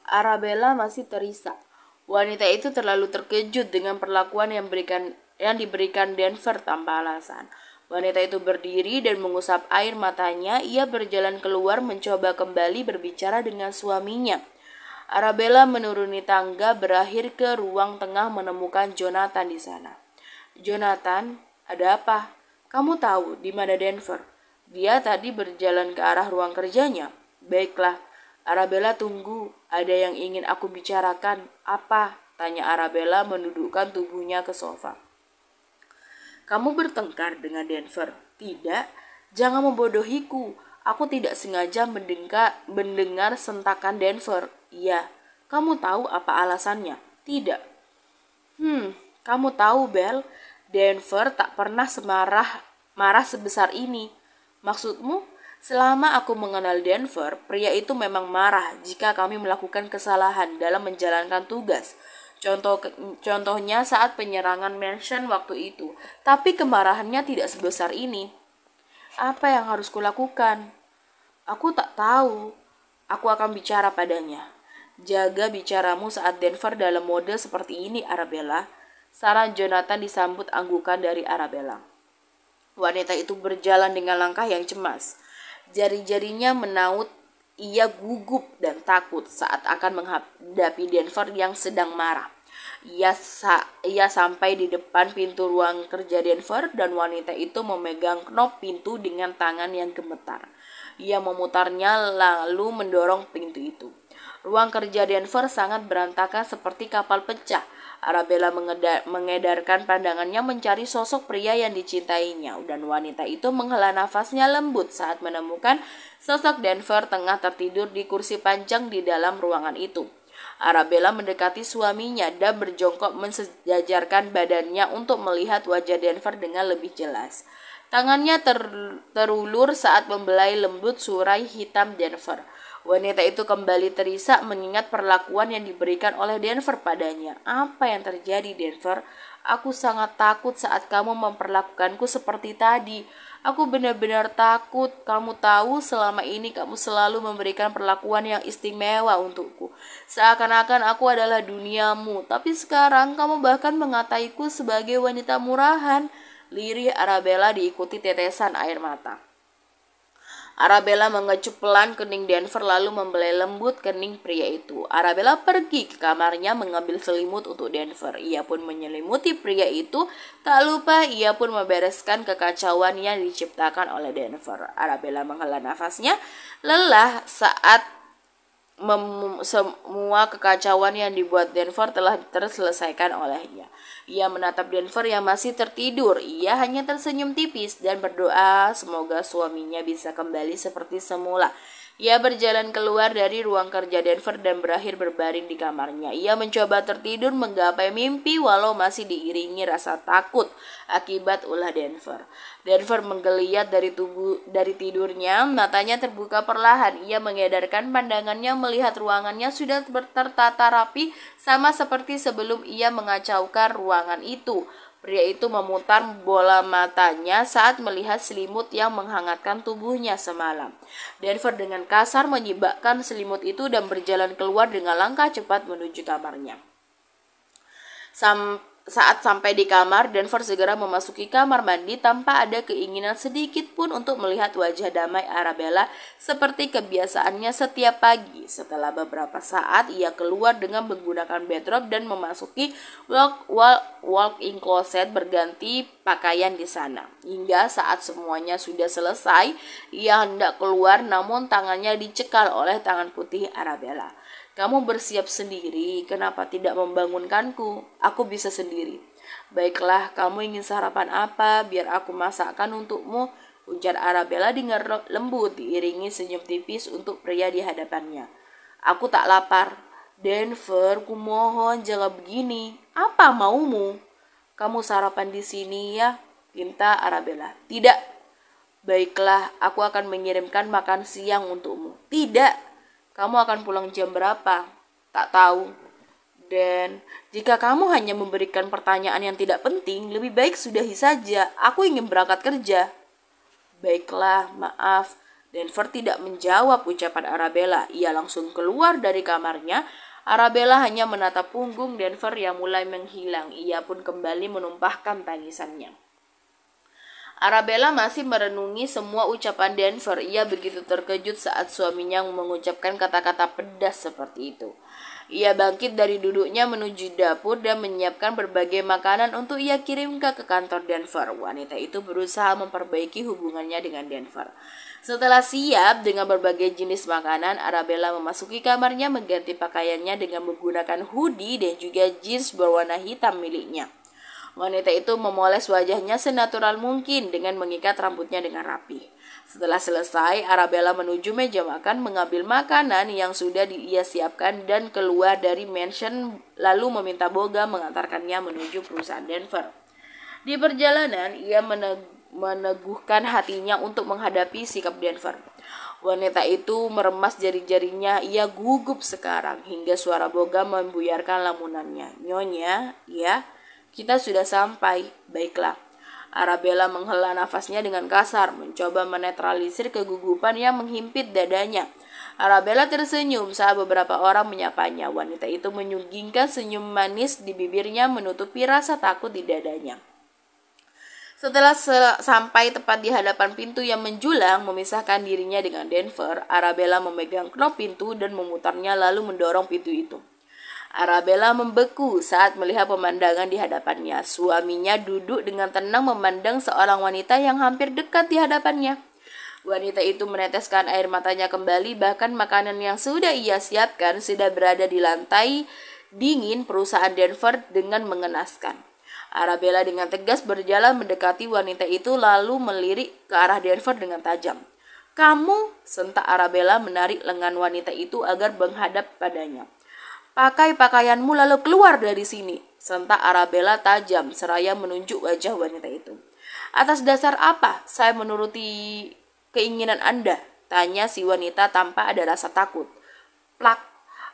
Arabella masih terisak. Wanita itu terlalu terkejut dengan perlakuan yang diberikan Denver tanpa alasan. Wanita itu berdiri dan mengusap air matanya. Ia berjalan keluar mencoba kembali berbicara dengan suaminya. Arabella menuruni tangga berakhir ke ruang tengah menemukan Jonathan di sana. Jonathan, ada apa? Kamu tahu di mana Denver? Dia tadi berjalan ke arah ruang kerjanya. Baiklah, Arabella tunggu. Ada yang ingin aku bicarakan. Apa? Tanya Arabella mendudukkan tubuhnya ke sofa. Kamu bertengkar dengan Denver? Tidak. Jangan membodohiku. Aku tidak sengaja mendengar sentakan Denver. Iya. Kamu tahu apa alasannya? Tidak. Kamu tahu, Bel, Denver tak pernah marah sebesar ini. Maksudmu? Selama aku mengenal Denver, pria itu memang marah jika kami melakukan kesalahan dalam menjalankan tugas. Contohnya saat penyerangan mansion waktu itu. Tapi kemarahannya tidak sebesar ini. Apa yang harus kulakukan? Aku tak tahu. Aku akan bicara padanya. Jaga bicaramu saat Denver dalam mode seperti ini, Arabella. Saran Jonathan disambut anggukan dari Arabella. Wanita itu berjalan dengan langkah yang cemas. Jari-jarinya menaut. Ia gugup dan takut saat akan menghadapi Denver yang sedang marah. Ia sampai di depan pintu ruang kerja Denver dan wanita itu memegang knop pintu dengan tangan yang gemetar. Ia memutarnya lalu mendorong pintu itu. Ruang kerja Denver sangat berantakan seperti kapal pecah. Arabella mengedarkan pandangannya mencari sosok pria yang dicintainya, dan wanita itu menghela nafasnya lembut saat menemukan sosok Denver tengah tertidur di kursi panjang di dalam ruangan itu. Arabella mendekati suaminya dan berjongkok mensejajarkan badannya untuk melihat wajah Denver dengan lebih jelas. Tangannya terulur saat membelai lembut surai hitam Denver. Wanita itu kembali terisak mengingat perlakuan yang diberikan oleh Denver padanya. Apa yang terjadi, Denver? Aku sangat takut saat kamu memperlakukanku seperti tadi. Aku benar-benar takut. Kamu tahu selama ini kamu selalu memberikan perlakuan yang istimewa untukku. Seakan-akan aku adalah duniamu. Tapi sekarang kamu bahkan mengataiku sebagai wanita murahan. Lirih Arabella diikuti tetesan air mata. Arabella mengecup pelan kening Denver lalu membelai lembut kening pria itu. Arabella pergi ke kamarnya mengambil selimut untuk Denver. Ia pun menyelimuti pria itu. Tak lupa ia pun membereskan kekacauan yang diciptakan oleh Denver. Arabella menghela nafasnya lelah saat semua kekacauan yang dibuat Denver telah terselesaikan olehnya. Ia menatap Denver yang masih tertidur. Ia hanya tersenyum tipis dan berdoa semoga suaminya bisa kembali seperti semula. Ia berjalan keluar dari ruang kerja Denver dan berakhir berbaring di kamarnya. Ia mencoba tertidur menggapai mimpi walau masih diiringi rasa takut akibat ulah Denver. Denver menggeliat dari tidurnya, matanya terbuka perlahan. Ia mengedarkan pandangannya melihat ruangannya sudah tertata rapi sama seperti sebelum ia mengacaukan ruangan itu. Pria itu memutar bola matanya saat melihat selimut yang menghangatkan tubuhnya semalam. Denver dengan kasar menyibakkan selimut itu dan berjalan keluar dengan langkah cepat menuju kamarnya. Saat sampai di kamar, Denver segera memasuki kamar mandi tanpa ada keinginan sedikit pun untuk melihat wajah damai Arabella seperti kebiasaannya setiap pagi. Setelah beberapa saat, ia keluar dengan menggunakan bedrobe dan memasuki walk-in closet berganti pakaian di sana. Hingga saat semuanya sudah selesai, ia hendak keluar namun tangannya dicekal oleh tangan putih Arabella. Kamu bersiap sendiri, kenapa tidak membangunkanku? Aku bisa sendiri. Baiklah, kamu ingin sarapan apa? Biar aku masakkan untukmu, ujar Arabella dengan lembut diiringi senyum tipis untuk pria di hadapannya. Aku tak lapar. Denver, kumohon jangan begini. Apa maumu? Kamu sarapan di sini ya, pinta Arabella. Tidak. Baiklah, aku akan mengirimkan makan siang untukmu. Tidak. Kamu akan pulang jam berapa? Tak tahu. Dan jika kamu hanya memberikan pertanyaan yang tidak penting, lebih baik sudahi saja. Aku ingin berangkat kerja. Baiklah, maaf. Denver tidak menjawab ucapan Arabella. Ia langsung keluar dari kamarnya. Arabella hanya menatap punggung Denver yang mulai menghilang. Ia pun kembali menumpahkan tangisannya. Arabella masih merenungi semua ucapan Denver. Ia begitu terkejut saat suaminya mengucapkan kata-kata pedas seperti itu. Ia bangkit dari duduknya menuju dapur dan menyiapkan berbagai makanan untuk ia kirimkan ke kantor Denver. Wanita itu berusaha memperbaiki hubungannya dengan Denver. Setelah siap dengan berbagai jenis makanan, Arabella memasuki kamarnya mengganti pakaiannya dengan menggunakan hoodie dan juga jeans berwarna hitam miliknya. Wanita itu memoles wajahnya senatural mungkin dengan mengikat rambutnya dengan rapi. Setelah selesai, Arabella menuju meja makan, mengambil makanan yang sudah ia siapkan dan keluar dari mansion lalu meminta Boga mengantarkannya menuju perusahaan Denver. Di perjalanan, ia meneguhkan hatinya untuk menghadapi sikap Denver. Wanita itu meremas jari-jarinya, ia gugup sekarang hingga suara Boga membuyarkan lamunannya. Nyonya, ya, kita sudah sampai, baiklah. Arabella menghela nafasnya dengan kasar, mencoba menetralisir kegugupan yang menghimpit dadanya. Arabella tersenyum saat beberapa orang menyapanya. Wanita itu menyunggingkan senyum manis di bibirnya menutupi rasa takut di dadanya. Setelah sampai tepat di hadapan pintu yang menjulang memisahkan dirinya dengan Denver, Arabella memegang knop pintu dan memutarnya lalu mendorong pintu itu. Arabella membeku saat melihat pemandangan di hadapannya. Suaminya duduk dengan tenang memandang seorang wanita yang hampir dekat di hadapannya. Wanita itu meneteskan air matanya kembali, bahkan makanan yang sudah ia siapkan sudah berada di lantai dingin perusahaan Denver dengan mengenaskan. Arabella dengan tegas berjalan mendekati wanita itu lalu melirik ke arah Denver dengan tajam. "Kamu," sentak Arabella menarik lengan wanita itu agar menghadap padanya. "Pakai pakaianmu lalu keluar dari sini," sentak Arabella tajam seraya menunjuk wajah wanita itu. "Atas dasar apa saya menuruti keinginan Anda?" tanya si wanita tanpa ada rasa takut. Plak!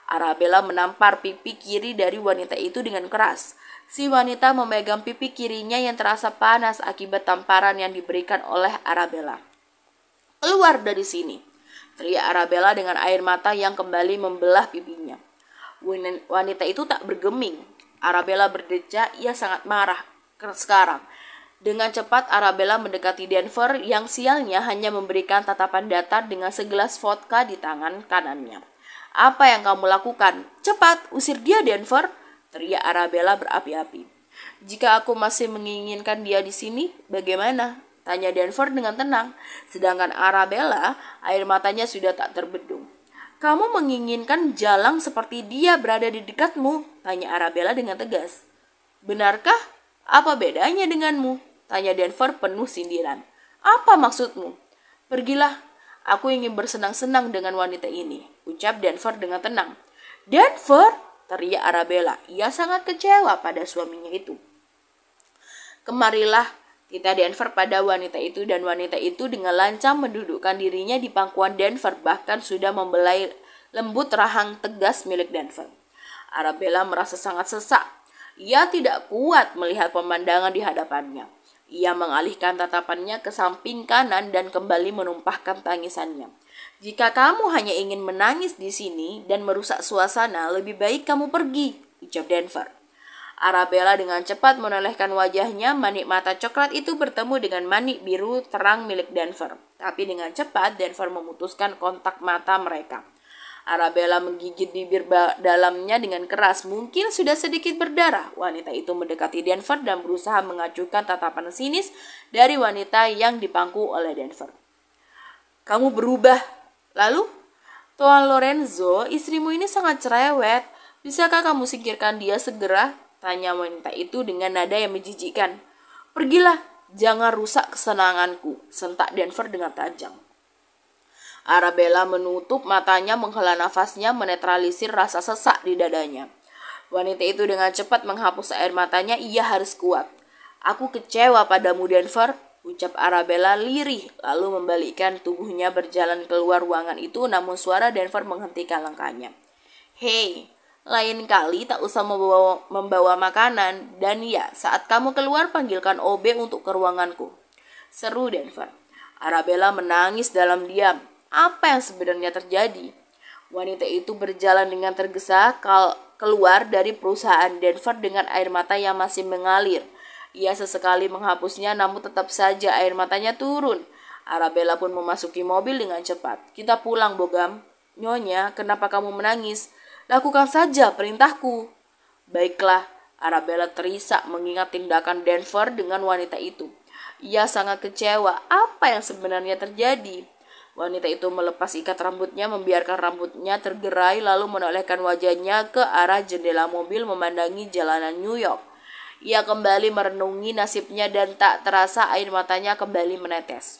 Arabella menampar pipi kiri dari wanita itu dengan keras. Si wanita memegang pipi kirinya yang terasa panas akibat tamparan yang diberikan oleh Arabella. "Keluar dari sini!" teriak Arabella dengan air mata yang kembali membelah pipinya. Wanita itu tak bergeming. Arabella berdecak, ia sangat marah sekarang. Dengan cepat Arabella mendekati Denver yang sialnya hanya memberikan tatapan datar dengan segelas vodka di tangan kanannya. "Apa yang kamu lakukan? Cepat, usir dia, Denver!" teriak Arabella berapi-api. "Jika aku masih menginginkan dia di sini, bagaimana?" tanya Denver dengan tenang. Sedangkan Arabella, air matanya sudah tak terbendung. "Kamu menginginkan Jalang seperti dia berada di dekatmu?" tanya Arabella dengan tegas. "Benarkah? Apa bedanya denganmu?" tanya Denver penuh sindiran. "Apa maksudmu?" "Pergilah, aku ingin bersenang-senang dengan wanita ini," ucap Denver dengan tenang. "Denver!" teriak Arabella. Ia sangat kecewa pada suaminya itu. "Kemarilah," titah Denver pada wanita itu, dan wanita itu dengan lancang mendudukkan dirinya di pangkuan Denver, bahkan sudah membelai lembut rahang tegas milik Denver. Arabella merasa sangat sesak. Ia tidak kuat melihat pemandangan di hadapannya. Ia mengalihkan tatapannya ke samping kanan dan kembali menumpahkan tangisannya. "Jika kamu hanya ingin menangis di sini dan merusak suasana, lebih baik kamu pergi," ucap Denver. Arabella dengan cepat menolehkan wajahnya. Manik mata coklat itu bertemu dengan manik biru terang milik Denver. Tapi dengan cepat Denver memutuskan kontak mata mereka. Arabella menggigit bibir dalamnya dengan keras, mungkin sudah sedikit berdarah. Wanita itu mendekati Denver dan berusaha mengacuhkan tatapan sinis dari wanita yang dipangku oleh Denver. "Kamu berubah. Lalu?" "Tuan Lorenzo, istrimu ini sangat cerewet. Bisakah kamu singkirkan dia segera?" tanya wanita itu dengan nada yang menjijikkan. "Pergilah, jangan rusak kesenanganku," sentak Denver dengan tajam. Arabella menutup matanya, menghela nafasnya, menetralisir rasa sesak di dadanya. Wanita itu dengan cepat menghapus air matanya. Ia harus kuat. "Aku kecewa padamu, Denver," ucap Arabella lirih, lalu membalikkan tubuhnya berjalan keluar ruangan itu, namun suara Denver menghentikan langkahnya. "Hei, lain kali tak usah membawa makanan, dan ya, saat kamu keluar panggilkan OB untuk ke ruanganku," seru Denver. Arabella menangis dalam diam. Apa yang sebenarnya terjadi? Wanita itu berjalan dengan tergesa keluar dari perusahaan Denver dengan air mata yang masih mengalir. Ia sesekali menghapusnya, namun tetap saja air matanya turun. Arabella pun memasuki mobil dengan cepat. "Kita pulang, Bogam." "Nyonya, kenapa kamu menangis?" "Lakukan saja perintahku." "Baiklah." Arabella terisak mengingat tindakan Denver dengan wanita itu. Ia sangat kecewa. Apa yang sebenarnya terjadi? Wanita itu melepas ikat rambutnya, membiarkan rambutnya tergerai, lalu menolehkan wajahnya ke arah jendela mobil memandangi jalanan New York. Ia kembali merenungi nasibnya dan tak terasa air matanya kembali menetes.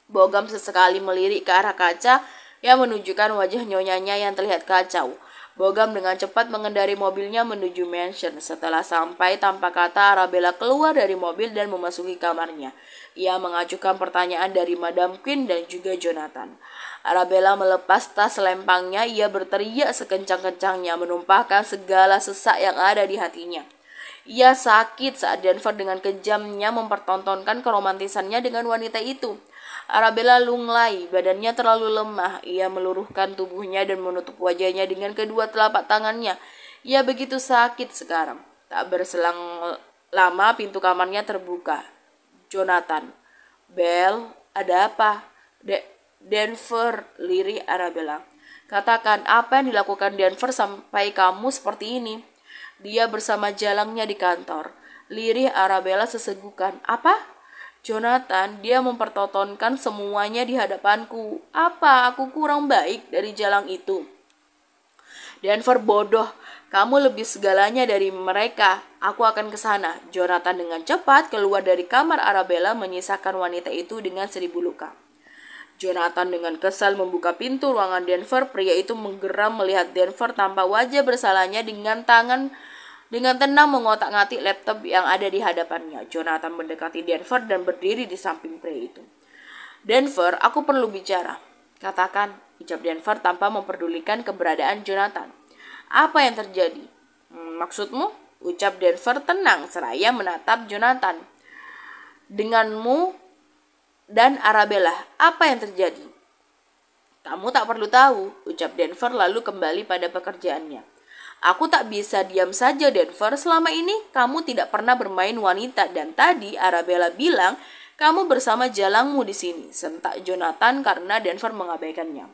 Bogam sesekali melirik ke arah kaca yang menunjukkan wajah nyonyanya yang terlihat kacau. Bogam dengan cepat mengendari mobilnya menuju mansion. Setelah sampai, tanpa kata Arabella keluar dari mobil dan memasuki kamarnya. Ia mengajukan pertanyaan dari Madam Quinn dan juga Jonathan. Arabella melepas tas lempangnya. Ia berteriak sekencang-kencangnya, menumpahkan segala sesak yang ada di hatinya. Ia sakit saat Denver dengan kejamnya mempertontonkan keromantisannya dengan wanita itu. Arabella lunglai, badannya terlalu lemah. Ia meluruhkan tubuhnya dan menutup wajahnya dengan kedua telapak tangannya. Ia begitu sakit sekarang. Tak berselang lama pintu kamarnya terbuka. "Jonathan." "Belle, ada apa?" Denver," lirih Arabella. "Katakan, apa yang dilakukan Denver sampai kamu seperti ini?" "Dia bersama jalangnya di kantor," lirih Arabella sesegukan. "Apa?" "Jonathan, dia mempertontonkan semuanya di hadapanku. Apa aku kurang baik dari jalang itu?" "Denver bodoh, kamu lebih segalanya dari mereka. Aku akan ke sana." Jonathan dengan cepat keluar dari kamar Arabella, menyisakan wanita itu dengan 1000 luka. Jonathan dengan kesal membuka pintu ruangan Denver. Pria itu menggeram melihat Denver tanpa wajah bersalahnya dengan tenang mengotak-ngatik laptop yang ada di hadapannya. Jonathan mendekati Denver dan berdiri di samping pria itu. "Denver, aku perlu bicara." "Katakan," ucap Denver tanpa memperdulikan keberadaan Jonathan. "Apa yang terjadi?" Maksudmu?" ucap Denver tenang seraya menatap Jonathan. "Denganmu dan Arabella, apa yang terjadi?" "Kamu tak perlu tahu," ucap Denver lalu kembali pada pekerjaannya. "Aku tak bisa diam saja, Denver. Selama ini kamu tidak pernah bermain wanita dan tadi Arabella bilang kamu bersama jalangmu di sini," sentak Jonathan karena Denver mengabaikannya.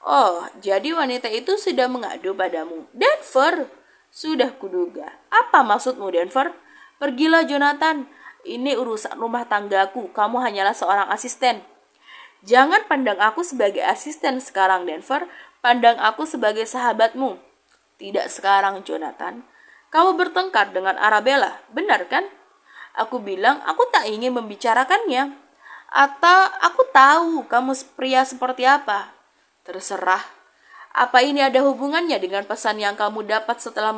"Oh, jadi wanita itu sudah mengadu padamu." "Denver, sudah kuduga." "Apa maksudmu, Denver?" "Pergilah, Jonathan. Ini urusan rumah tanggaku. Kamu hanyalah seorang asisten." "Jangan pandang aku sebagai asisten sekarang, Denver. Pandang aku sebagai sahabatmu." "Tidak sekarang, Jonathan. Kamu bertengkar dengan Arabella, benar kan?" "Aku bilang aku tak ingin membicarakannya." "Atau aku tahu kamu pria seperti apa." "Terserah." "Apa ini ada hubungannya dengan pesan yang kamu dapat setelah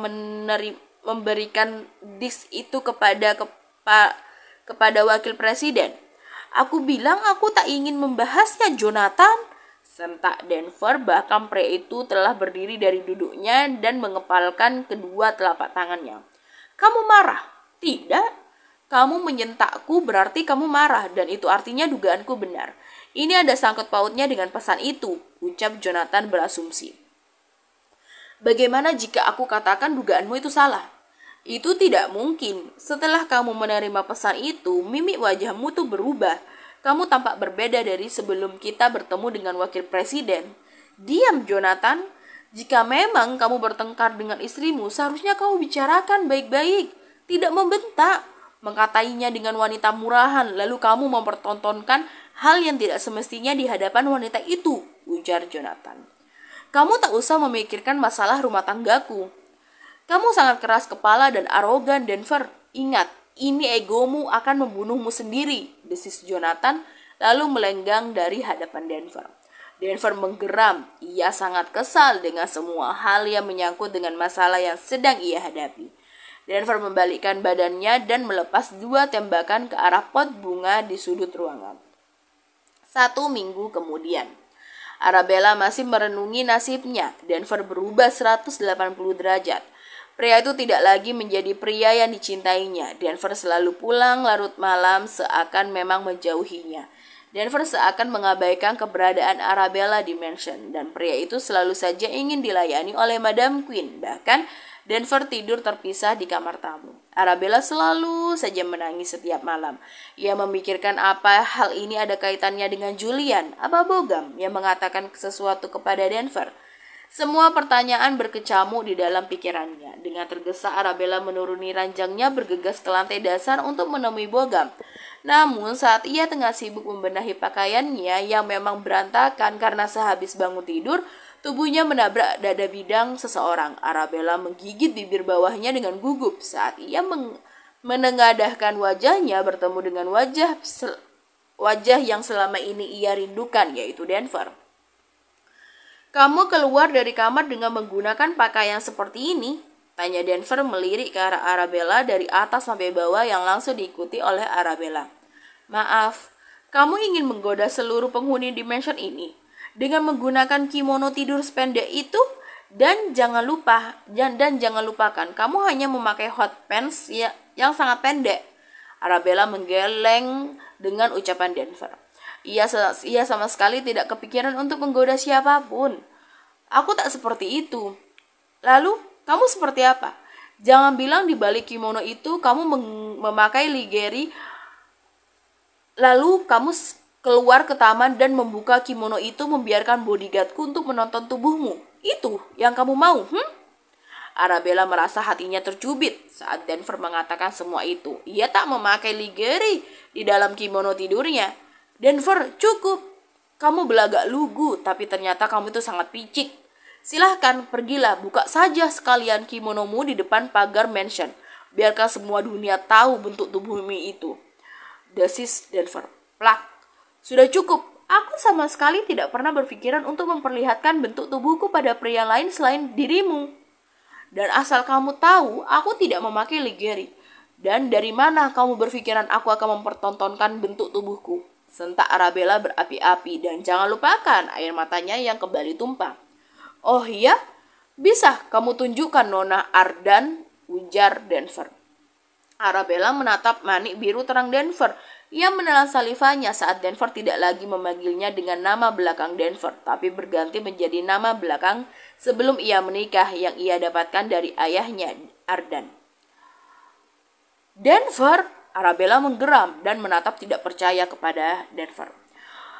memberikan disk itu kepada wakil presiden?" "Aku bilang aku tak ingin membahasnya, Jonathan," sentak Denver. Bahkan pria itu telah berdiri dari duduknya dan mengepalkan kedua telapak tangannya. "Kamu marah?" "Tidak." "Kamu menyentakku berarti kamu marah dan itu artinya dugaanku benar." "Ini ada sangkut pautnya dengan pesan itu," ucap Jonathan berasumsi. "Bagaimana jika aku katakan dugaanmu itu salah?" "Itu tidak mungkin. Setelah kamu menerima pesan itu, mimik wajahmu tuh berubah. Kamu tampak berbeda dari sebelum kita bertemu dengan wakil presiden." "Diam, Jonathan. Jika memang kamu bertengkar dengan istrimu, seharusnya kamu bicarakan baik-baik, tidak membentak, mengkatainya dengan wanita murahan, lalu kamu mempertontonkan hal yang tidak semestinya di hadapan wanita itu," ujar Jonathan. "Kamu tak usah memikirkan masalah rumah tanggaku." "Kamu sangat keras kepala dan arogan, Denver. Ingat, ini egomu akan membunuhmu sendiri," desis Jonathan lalu melenggang dari hadapan Denver. Denver menggeram. Ia sangat kesal dengan semua hal yang menyangkut dengan masalah yang sedang ia hadapi. Denver membalikkan badannya dan melepas 2 tembakan ke arah pot bunga di sudut ruangan. 1 minggu kemudian, Arabella masih merenungi nasibnya. Denver berubah 180 derajat. Pria itu tidak lagi menjadi pria yang dicintainya. Denver selalu pulang larut malam seakan memang menjauhinya. Denver seakan mengabaikan keberadaan Arabella di mansion, dan pria itu selalu saja ingin dilayani oleh Madam Queen. Bahkan Denver tidur terpisah di kamar tamu. Arabella selalu saja menangis setiap malam. Ia memikirkan apa hal ini ada kaitannya dengan Julian, apa Bogam yang mengatakan sesuatu kepada Denver. Semua pertanyaan berkecamuk di dalam pikirannya. Dengan tergesa Arabella menuruni ranjangnya bergegas ke lantai dasar untuk menemui Bogam. Namun saat ia tengah sibuk membenahi pakaiannya yang memang berantakan karena sehabis bangun tidur, tubuhnya menabrak dada bidang seseorang. Arabella menggigit bibir bawahnya dengan gugup saat ia menengadahkan wajahnya bertemu dengan wajah yang selama ini ia rindukan, yaitu Denver. "Kamu keluar dari kamar dengan menggunakan pakaian seperti ini?" tanya Denver melirik ke arah Arabella dari atas sampai bawah yang langsung diikuti oleh Arabella. "Maaf, kamu ingin menggoda seluruh penghuni dimension ini dengan menggunakan kimono tidur sependek itu? Dan jangan lupakan, kamu hanya memakai hot pants yang sangat pendek." Arabella menggeleng dengan ucapan Denver. Ia sama sekali tidak kepikiran untuk menggoda siapapun. "Aku tak seperti itu." "Lalu, kamu seperti apa? Jangan bilang di balik kimono itu kamu memakai ligeri, lalu kamu keluar ke taman dan membuka kimono itu membiarkan bodyguardku untuk menonton tubuhmu. Itu yang kamu mau, Arabella merasa hatinya tercubit saat Denver mengatakan semua itu. Ia tak memakai ligeri di dalam kimono tidurnya. "Denver, cukup. Kamu belagak lugu, tapi ternyata kamu itu sangat picik. Silahkan, pergilah, buka saja sekalian kimonomu di depan pagar mansion. Biarkan semua dunia tahu bentuk tubuhmu itu." Desis Denver. "Plak. Sudah cukup. Aku sama sekali tidak pernah berpikiran untuk memperlihatkan bentuk tubuhku pada pria lain selain dirimu. Dan asal kamu tahu, aku tidak memakai ligeri. Dan dari mana kamu berpikiran aku akan mempertontonkan bentuk tubuhku?" Sentak Arabella berapi-api, dan jangan lupakan air matanya yang kembali tumpah. "Oh iya? Bisa kamu tunjukkan, Nona Ardan?" ujar Denver. Arabella menatap manik biru terang Denver. Ia menelan salivanya saat Denver tidak lagi memanggilnya dengan nama belakang Denver, tapi berganti menjadi nama belakang sebelum ia menikah yang ia dapatkan dari ayahnya, Ardan. "Denver!" Arabella menggeram dan menatap tidak percaya kepada Denver.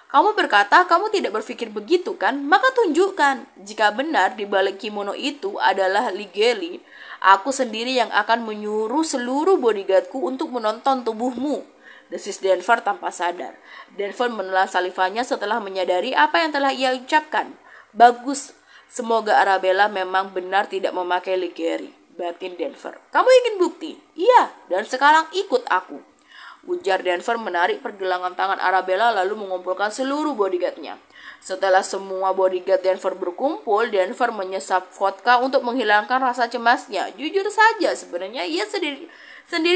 "Kamu berkata kamu tidak berpikir begitu kan? Maka tunjukkan. Jika benar di balik kimono itu adalah ligeri, aku sendiri yang akan menyuruh seluruh bodyguardku untuk menonton tubuhmu." Desis Denver tanpa sadar. Denver menelan salivanya setelah menyadari apa yang telah ia ucapkan. "Bagus. Semoga Arabella memang benar tidak memakai ligeri," batin Denver. "Kamu ingin bukti?" "Iya, dan sekarang ikut aku," ujar Denver menarik pergelangan tangan Arabella lalu mengumpulkan seluruh bodyguardnya. Setelah semua bodyguard Denver berkumpul, Denver menyesap vodka untuk menghilangkan rasa cemasnya. Jujur saja, sebenarnya ia sendiri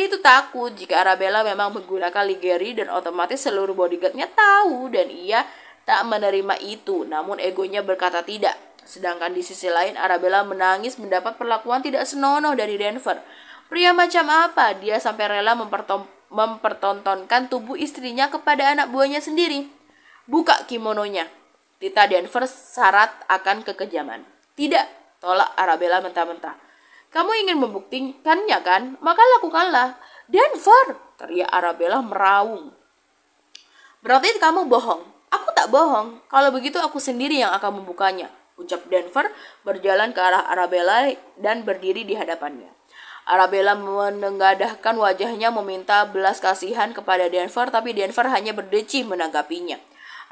itu takut jika Arabella memang menggunakan ligeri, dan otomatis seluruh bodyguardnya tahu dan ia tak menerima itu. Namun egonya berkata tidak. Sedangkan di sisi lain Arabella menangis mendapat perlakuan tidak senonoh dari Denver. Pria macam apa dia sampai rela mempertontonkan tubuh istrinya kepada anak buahnya sendiri? "Buka kimononya," titah Denver syarat akan kekejaman. "Tidak," tolak Arabella mentah-mentah. "Kamu ingin membuktikannya kan? Maka lakukanlah." "Denver!" teriak Arabella meraung. "Berarti kamu bohong." "Aku tak bohong. Kalau begitu aku sendiri yang akan membukanya," ucap Denver berjalan ke arah Arabella dan berdiri di hadapannya. Arabella menengadahkan wajahnya meminta belas kasihan kepada Denver, tapi Denver hanya berdecih menanggapinya.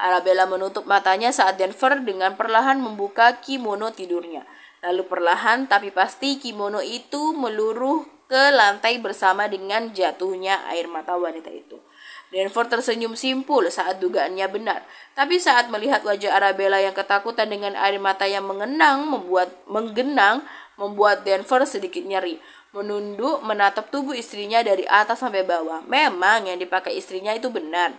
Arabella menutup matanya saat Denver dengan perlahan membuka kimono tidurnya. Lalu perlahan tapi pasti kimono itu meluruh ke lantai bersama dengan jatuhnya air mata wanita itu. Denver tersenyum simpul saat dugaannya benar. Tapi saat melihat wajah Arabella yang ketakutan dengan air mata yang menggenang membuat Denver sedikit nyeri. Menunduk menatap tubuh istrinya dari atas sampai bawah. Memang yang dipakai istrinya itu benar.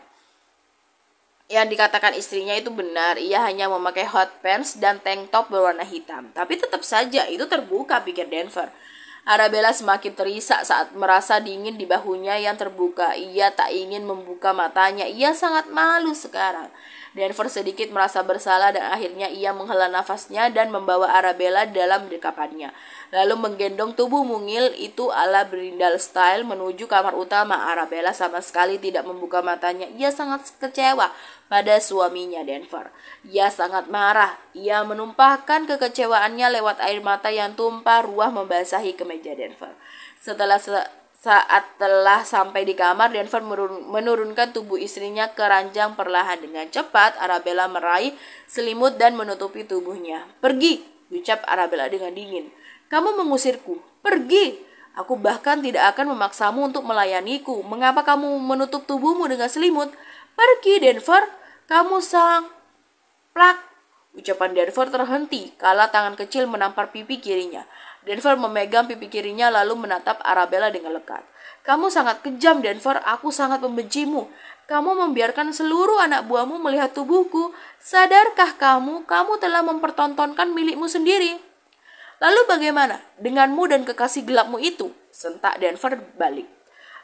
Yang dikatakan istrinya itu benar. Ia hanya memakai hot pants dan tank top berwarna hitam. Tapi tetap saja itu terbuka, pikir Denver. Arabella semakin terisak saat merasa dingin di bahunya yang terbuka. Ia tak ingin membuka matanya. Ia sangat malu sekarang. Denver sedikit merasa bersalah dan akhirnya ia menghela nafasnya dan membawa Arabella dalam dekapannya. Lalu menggendong tubuh mungil itu ala Brindle style menuju kamar utama. Arabella sama sekali tidak membuka matanya. Ia sangat kecewa pada suaminya Denver. Ia sangat marah. Ia menumpahkan kekecewaannya lewat air mata yang tumpah ruah membasahi kemeja Denver. Saat telah sampai di kamar, Denver menurunkan tubuh istrinya ke ranjang perlahan. Dengan cepat, Arabella meraih selimut dan menutupi tubuhnya. "Pergi," ucap Arabella dengan dingin. "Kamu mengusirku. Pergi. Aku bahkan tidak akan memaksamu untuk melayaniku. Mengapa kamu menutup tubuhmu dengan selimut? Pergi, Denver. Kamu sang plak." Ucapan Denver terhenti kala tangan kecil menampar pipi kirinya. Denver memegang pipi kirinya lalu menatap Arabella dengan lekat. "Kamu sangat kejam, Denver. Aku sangat membencimu. Kamu membiarkan seluruh anak buahmu melihat tubuhku. Sadarkah kamu telah mempertontonkan milikmu sendiri?" "Lalu bagaimana denganmu dan kekasih gelapmu itu?" sentak Denver balik.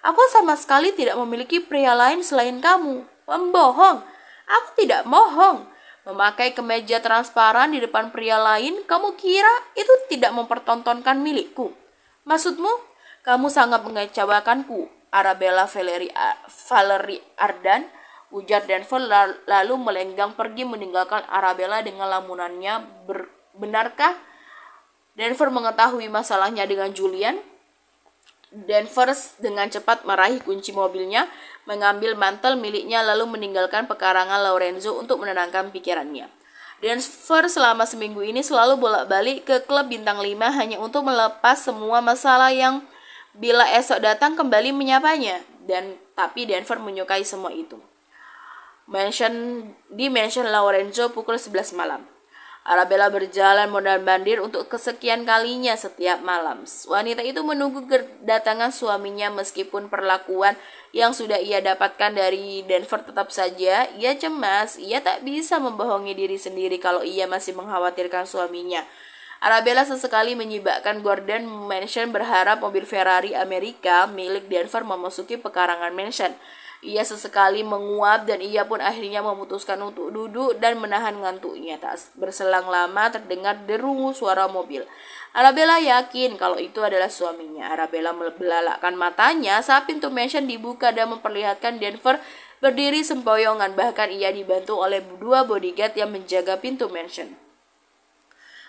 "Aku sama sekali tidak memiliki pria lain selain kamu." "Pembohong." "Aku tidak bohong. Memakai kemeja transparan di depan pria lain, kamu kira itu tidak mempertontonkan milikku? Maksudmu, kamu sangat mengecewakanku, Arabella Valerie Ardan," ujar Denver lalu melenggang pergi meninggalkan Arabella dengan lamunannya. "Benarkah Denver mengetahui masalahnya dengan Julian?" Denver dengan cepat meraih kunci mobilnya, mengambil mantel miliknya lalu meninggalkan pekarangan Lorenzo untuk menenangkan pikirannya. Denver selama seminggu ini selalu bolak-balik ke klub bintang 5 hanya untuk melepas semua masalah yang bila esok datang kembali menyapanya. Tapi Denver menyukai semua itu. Di mansion Lorenzo pukul 11 malam. Arabella berjalan mondar-mandir untuk kesekian kalinya setiap malam. Wanita itu menunggu kedatangan suaminya meskipun perlakuan yang sudah ia dapatkan dari Denver tetap saja. Ia cemas, ia tak bisa membohongi diri sendiri kalau ia masih mengkhawatirkan suaminya. Arabella sesekali menyibakkan Gordon Mansion berharap mobil Ferrari Amerika milik Denver memasuki pekarangan mansion. Ia sesekali menguap dan ia pun akhirnya memutuskan untuk duduk dan menahan ngantuknya. Tak berselang lama terdengar deru suara mobil. Arabella yakin kalau itu adalah suaminya. Arabella membelalakkan matanya saat pintu mansion dibuka dan memperlihatkan Denver berdiri sempoyongan. Bahkan ia dibantu oleh 2 bodyguard yang menjaga pintu mansion.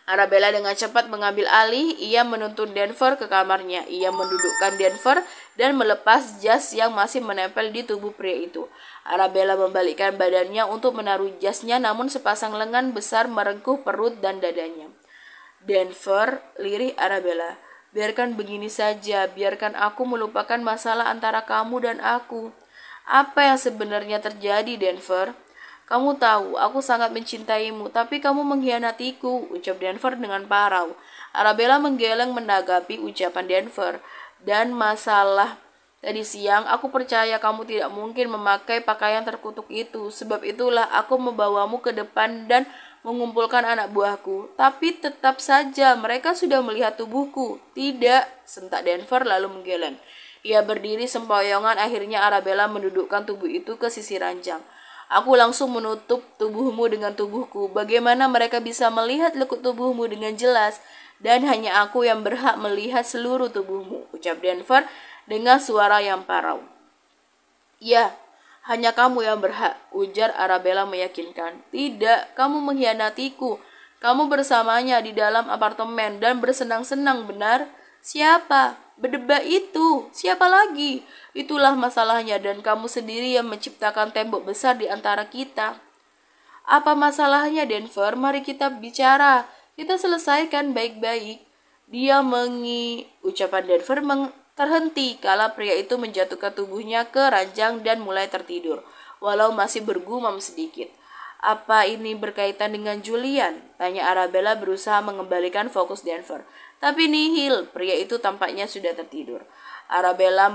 Arabella dengan cepat mengambil alih. Ia menuntun Denver ke kamarnya. Ia mendudukkan Denver dan melepas jas yang masih menempel di tubuh pria itu. Arabella membalikkan badannya untuk menaruh jasnya, namun sepasang lengan besar merengkuh perut dan dadanya. "Denver," lirih Arabella, "biarkan begini saja. Biarkan aku melupakan masalah antara kamu dan aku." "Apa yang sebenarnya terjadi, Denver?" "Kamu tahu, aku sangat mencintaimu, tapi kamu mengkhianatiku," ucap Denver dengan parau. Arabella menggeleng menanggapi ucapan Denver. "Dan masalah tadi siang, aku percaya kamu tidak mungkin memakai pakaian terkutuk itu. Sebab itulah aku membawamu ke depan dan mengumpulkan anak buahku. Tapi tetap saja mereka sudah melihat tubuhku." "Tidak," sentak Denver lalu menggeleng. Ia berdiri sempoyongan. Akhirnya Arabella mendudukkan tubuh itu ke sisi ranjang. "Aku langsung menutup tubuhmu dengan tubuhku. Bagaimana mereka bisa melihat lekuk tubuhmu dengan jelas? Dan hanya aku yang berhak melihat seluruh tubuhmu," ucap Denver dengan suara yang parau. "Ya, hanya kamu yang berhak," ujar Arabella meyakinkan. "Tidak, kamu mengkhianatiku. Kamu bersamanya di dalam apartemen dan bersenang-senang, benar?" "Siapa? Berdebat itu. Siapa lagi? Itulah masalahnya dan kamu sendiri yang menciptakan tembok besar di antara kita." "Apa masalahnya, Denver? Mari kita bicara. Kita selesaikan baik-baik." Ucapan Denver terhenti kala pria itu menjatuhkan tubuhnya ke ranjang dan mulai tertidur, walau masih bergumam sedikit. "Apa ini berkaitan dengan Julian?" tanya Arabella berusaha mengembalikan fokus Denver. Tapi nihil, pria itu tampaknya sudah tertidur. Arabella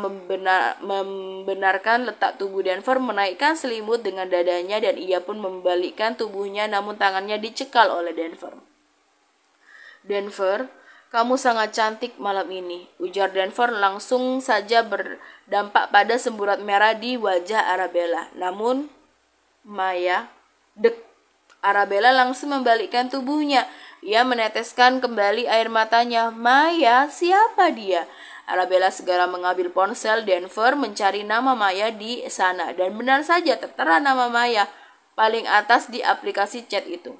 membenarkan letak tubuh Denver, menaikkan selimut dengan dadanya dan ia pun membalikkan tubuhnya namun tangannya dicekal oleh Denver. "Denver, Kamu sangat cantik malam ini, ujar Denver langsung saja berdampak pada semburat merah di wajah Arabella. Namun, Maya, dek, Arabella langsung membalikkan tubuhnya. Ia meneteskan kembali air matanya. Maya, siapa dia? Arabella segera mengambil ponsel Denver mencari nama Maya di sana. Dan benar saja tertera nama Maya paling atas di aplikasi chat itu.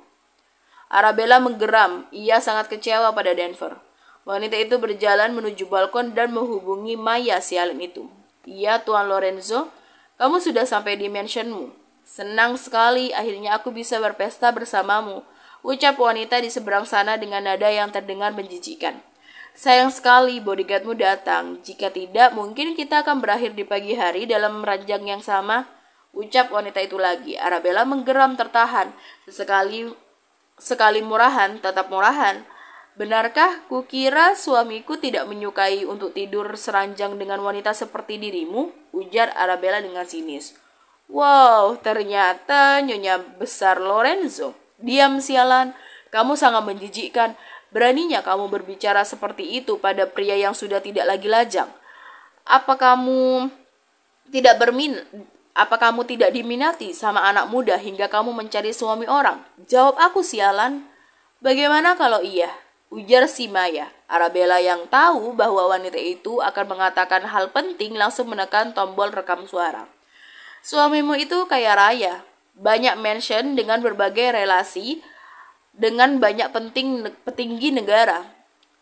Arabella menggeram. Ia sangat kecewa pada Denver. Wanita itu berjalan menuju balkon dan menghubungi Maya sialan itu. Ya, Tuan Lorenzo, kamu sudah sampai di mansionmu. Senang sekali, akhirnya aku bisa berpesta bersamamu, ucap wanita di seberang sana dengan nada yang terdengar menjijikkan. Sayang sekali bodyguardmu datang. Jika tidak, mungkin kita akan berakhir di pagi hari dalam ranjang yang sama, ucap wanita itu lagi. Arabella menggeram tertahan. Sekali murahan, tetap murahan. Benarkah kukira suamiku tidak menyukai untuk tidur seranjang dengan wanita seperti dirimu? Ujar Arabella dengan sinis. Wow, ternyata Nyonya Besar Lorenzo. Diam sialan, kamu sangat menjijikkan. Beraninya kamu berbicara seperti itu pada pria yang sudah tidak lagi lajang. Apa kamu tidak diminati sama anak muda hingga kamu mencari suami orang? Jawab aku sialan. Bagaimana kalau iya? Ujar si Maya. Arabella yang tahu bahwa wanita itu akan mengatakan hal penting langsung menekan tombol rekam suara. Suamimu itu kaya raya, banyak mansion dengan berbagai relasi, dengan banyak petinggi negara.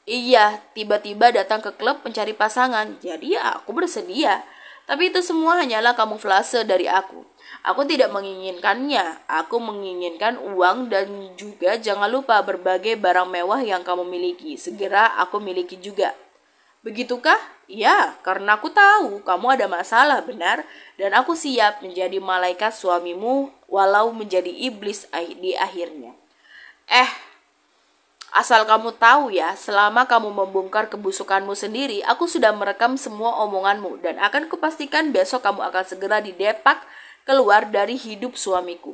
Iya, tiba-tiba datang ke klub mencari pasangan, jadi ya aku bersedia. Tapi itu semua hanyalah kamuflase dari aku. Aku tidak menginginkannya. Aku menginginkan uang dan juga jangan lupa berbagai barang mewah yang kamu miliki. Segera aku miliki juga. Begitukah? Ya, karena aku tahu kamu ada masalah, benar. Dan aku siap menjadi malaikat suamimu walau menjadi iblis di akhirnya. Asal kamu tahu ya, selama kamu membongkar kebusukanmu sendiri, aku sudah merekam semua omonganmu dan akan kupastikan besok kamu akan segera didepak keluar dari hidup suamiku.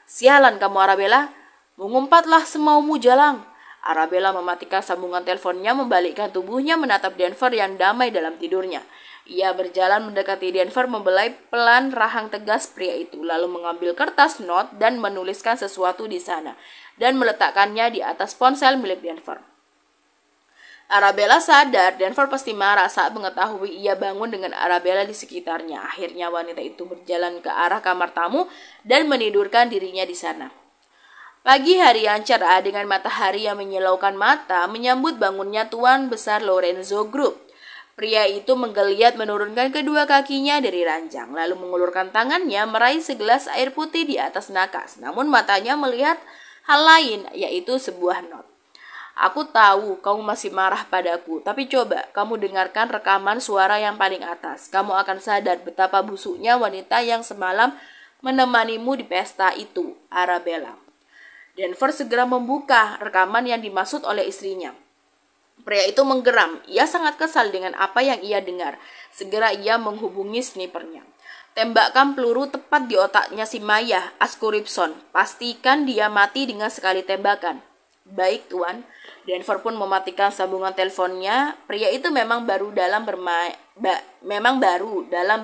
Sialan kamu Arabella, mengumpatlah semaumu jalang. Arabella mematikan sambungan teleponnya, membalikkan tubuhnya menatap Denver yang damai dalam tidurnya. Ia berjalan mendekati Denver, membelai pelan rahang tegas pria itu, lalu mengambil kertas not dan menuliskan sesuatu di sana, dan meletakkannya di atas ponsel milik Denver. Arabella sadar Denver pasti marah saat mengetahui ia bangun dengan Arabella di sekitarnya. Akhirnya wanita itu berjalan ke arah kamar tamu dan menidurkan dirinya di sana. Pagi hari yang cerah dengan matahari yang menyilaukan mata menyambut bangunnya Tuan Besar Lorenzo Group. Pria itu menggeliat menurunkan kedua kakinya dari ranjang, lalu mengulurkan tangannya meraih segelas air putih di atas nakas. Namun matanya melihat hal lain, yaitu sebuah not. Aku tahu kamu masih marah padaku, tapi coba kamu dengarkan rekaman suara yang paling atas. Kamu akan sadar betapa busuknya wanita yang semalam menemanimu di pesta itu, Arabella. Denver segera membuka rekaman yang dimaksud oleh istrinya. Pria itu menggeram. Ia sangat kesal dengan apa yang ia dengar. Segera ia menghubungi snipernya. Tembakkan peluru tepat di otaknya si Maya, Askuripson. Pastikan dia mati dengan sekali tembakan. Baik, Tuan. Denver pun mematikan sambungan teleponnya. Pria itu memang baru dalam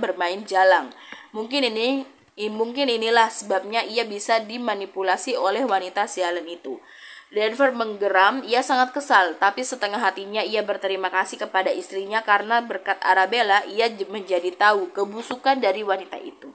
bermain jalang. Mungkin inilah sebabnya ia bisa dimanipulasi oleh wanita sialan itu. Denver menggeram, ia sangat kesal, tapi setengah hatinya ia berterima kasih kepada istrinya karena berkat Arabella ia menjadi tahu kebusukan dari wanita itu.